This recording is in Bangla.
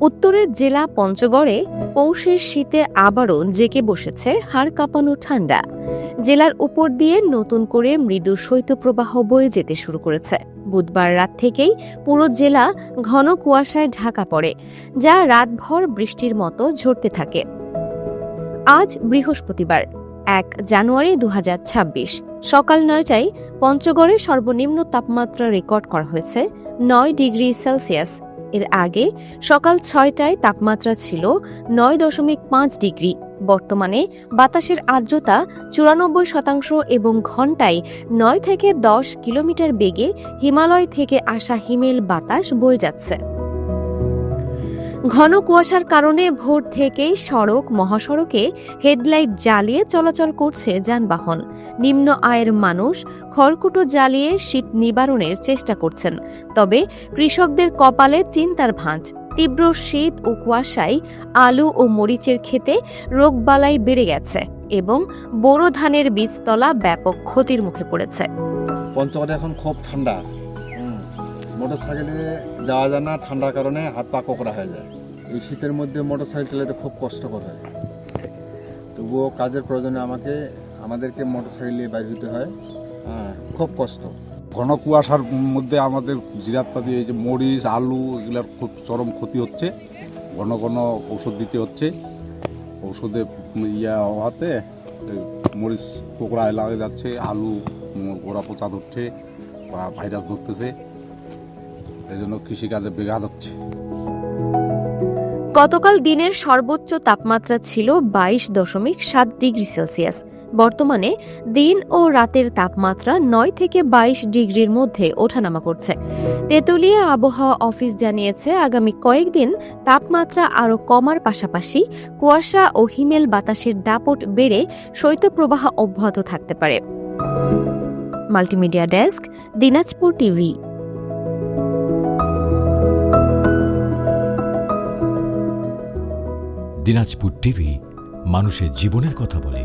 উত্তরের জেলা পঞ্চগড়ে পৌষের শীতে আবারও জেঁকে বসেছে হাড় কাঁপানো ঠান্ডা। জেলার উপর দিয়ে নতুন করে মৃদু শৈত্যপ্রবাহ বয়ে যেতে শুরু করেছে। বুধবার রাত থেকেই পুরো জেলা ঘন কুয়াশায় ঢাকা পড়ে, যা রাতভর বৃষ্টির মতো ঝরতে থাকে। আজ বৃহস্পতিবার 1 জানুয়ারি 2026 সকাল 9টায় পঞ্চগড়ে সর্বনিম্ন তাপমাত্রা রেকর্ড করা হয়েছে 9 ডিগ্রি সেলসিয়াস। এর আগে সকাল 6টায় তাপমাত্রা ছিল 9.5 ডিগ্রি। বর্তমানে বাতাসের আর্দ্রতা 94% এবং ঘণ্টায় 9 থেকে 10 কিলোমিটার বেগে হিমালয় থেকে আসা হিমেল বাতাস বয়ে যাচ্ছে। ঘন কুয়াশার কারণে ভোর থেকেই মহাসড়কে হেডলাইট জ্বালিয়ে চলাচল করছে যানবাহন। নিম্ন আয়ের মানুষ খড়কুটো জ্বালিয়ে শীত নিবারণের চেষ্টা করছেন। তবে কৃষকদের কপালে চিন্তার ভাঁজ। তীব্র শীত ও কুয়াশায় আলু ও মরিচের ক্ষেতে রোগবালাই বেড়ে গেছে এবং বোরো ধানের বীজতলা ব্যাপক ক্ষতির মুখে পড়েছে। পঞ্চগড়ে এখন খুব ঠান্ডা, মোটর সাইকেলে যাওয়া যায় না, ঠান্ডার কারণে হাত পা কোকড়া হয়ে যায়। এই শীতের মধ্যে মোটর সাইকেল চালাতে খুব কষ্টকর হয়। তবুও কাজের প্রয়োজনে আমাদেরকে মোটর সাইকেল নিয়ে বাইরে হতে হয়। খুব কষ্ট। ঘন কুয়াশার মধ্যে আমাদের জিরাতপাতি এই যে মরিচ আলু এগুলোর খুব চরম ক্ষতি হচ্ছে। ঘন ঘন ঔষধ দিতে হচ্ছে। ঔষধে হওয়াতে মরিচ কোকড়া লাগে যাচ্ছে, আলু গোড়া পচা ধরছে বা ভাইরাস ধরতেছে, এই জন্য কৃষিকাজে ব্যাঘাত হচ্ছে। গতকাল দিনের সর্বোচ্চ তাপমাত্রা ছিল 22.7 ডিগ্রি সেলসিয়াস। বর্তমানে দিন ও রাতের তাপমাত্রা 9 থেকে 22 ডিগ্রির মধ্যে ওঠানামা করছে। তেঁতুলিয়া আবহাওয়া অফিস জানিয়েছে, আগামী কয়েকদিন তাপমাত্রা আরও কমার পাশাপাশি কুয়াশা ও হিমেল বাতাসের দাপট বেড়ে শৈত্যপ্রবাহ অব্যাহত থাকতে পারে। Multimedia desk, Dinajpur TV. Dinajpur TV মানুষের জীবনের কথা বলে।